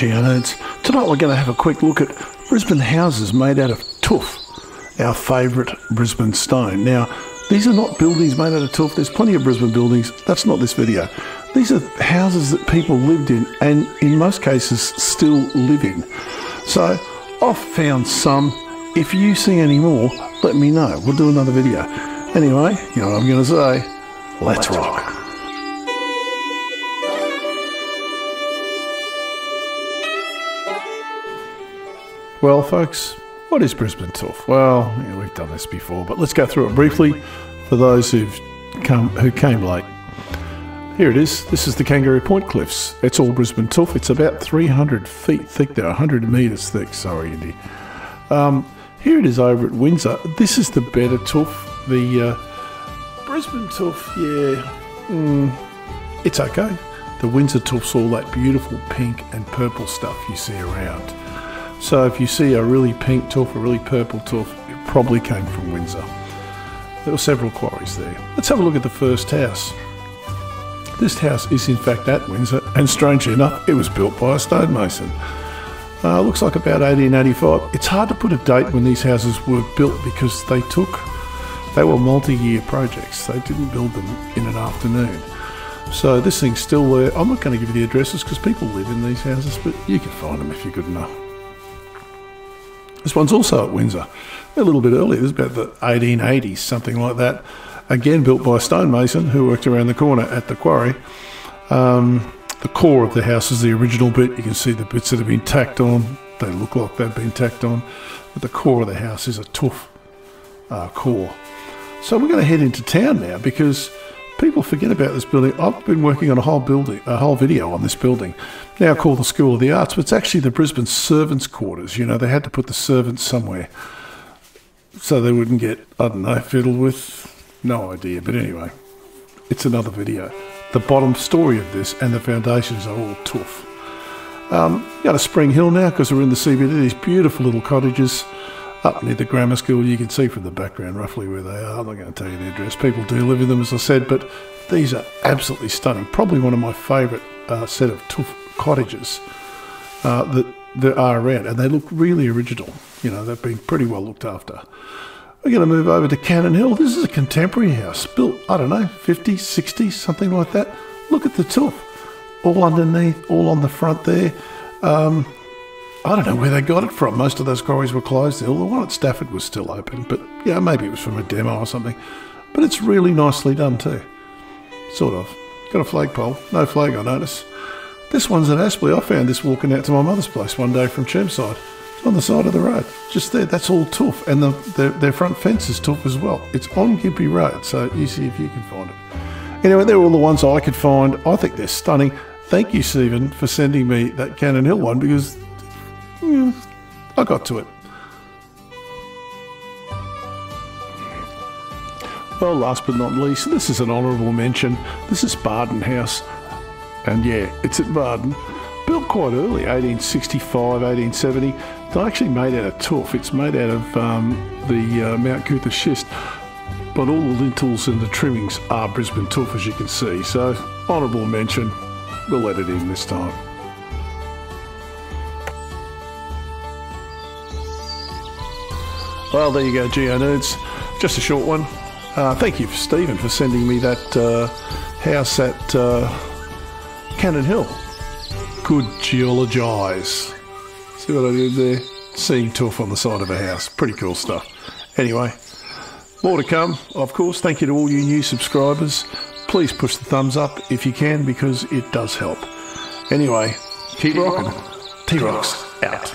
Geonerds. Tonight we're going to have a quick look at Brisbane houses made out of tuff, our favourite Brisbane stone. Now, these are not buildings made out of tuff. There's plenty of Brisbane buildings. That's not this video. These are houses that people lived in and in most cases still live in. So I've found some. If you see any more, let me know. We'll do another video. Anyway, you know what I'm going to say. Let's rock. Well, folks, what is Brisbane tuff? Well, yeah, we've done this before, but let's go through it briefly for those who came late. Here it is. This is the Kangaroo Point Cliffs. It's all Brisbane tuff. It's about 300 feet thick. They're 100 metres thick. Sorry, Indy. Here it is over at Windsor. This is the better tuff. The Brisbane tuff, it's okay. The Windsor tuff's all that beautiful pink and purple stuff you see around. So if you see a really pink tuff, a really purple tuff, it probably came from Windsor. There were several quarries there. Let's have a look at the first house. This house is in fact at Windsor, and strangely enough, it was built by a stonemason. Looks like about 1885. It's hard to put a date when these houses were built because they were multi-year projects. They didn't build them in an afternoon. So this thing's still there. I'm not going to give you the addresses because people live in these houses, but you can find them if you're good enough. This one's also at Windsor, a little bit earlier. This is about the 1880s, something like that. Again, built by a stonemason who worked around the corner at the quarry. The core of the house is the original bit. You can see the bits that have been tacked on. They look like they've been tacked on. But the core of the house is a tuff core. So we're going to head into town now because people forget about this building. I've been working on a whole video on this building, now called the School of the Arts, but it's actually the Brisbane servants' quarters. You know, they had to put the servants somewhere so they wouldn't get, I don't know, fiddled with. No idea, but anyway, it's another video. The bottom story of this and the foundations are all tuff. Got a Spring Hill now because we're in the CBD. These beautiful little cottages up near the grammar school. You can see from the background roughly where they are. I'm not going to tell you the address. People do live in them, as I said, but these are absolutely stunning. Probably one of my favourite set of tuff cottages that there are around, and they look really original. You know, they've been pretty well looked after. We're going to move over to Cannon Hill. This is a contemporary house built, I don't know, 50s, 60s, something like that. Look at the tuff. All underneath, all on the front there. I don't know where they got it from. Most of those quarries were closed. The one at Stafford was still open, but yeah, maybe it was from a demo or something. But it's really nicely done too. Sort of. Got a flagpole. No flag, I notice. This one's at Aspley. I found this walking out to my mother's place one day from Chermside. On the side of the road, just there. That's all tuff, and their front fence is tuff as well. It's on Gympie Road, so you see if you can find it. Anyway, they're all the ones I could find. I think they're stunning. Thank you, Stephen, for sending me that Cannon Hill one because I got to it. Well, last but not least, this is an honourable mention. This is Barden House, and yeah, it's at Barden. Built quite early, 1865, 1870. They're actually made out of tuff. It's made out of the Mount Cootha schist, but all the lintels and the trimmings are Brisbane tuff, as you can see. So, honourable mention. We'll let it in this time. Well, there you go, Geonerds. Just a short one. Thank you, Stephen, for sending me that house at Cannon Hill. Good geologise. See what I did there? Seeing tuff on the side of a house. Pretty cool stuff. Anyway, more to come, of course. Thank you to all you new subscribers. Please push the thumbs up if you can because it does help. Anyway, keep rocking. T-Rocks out.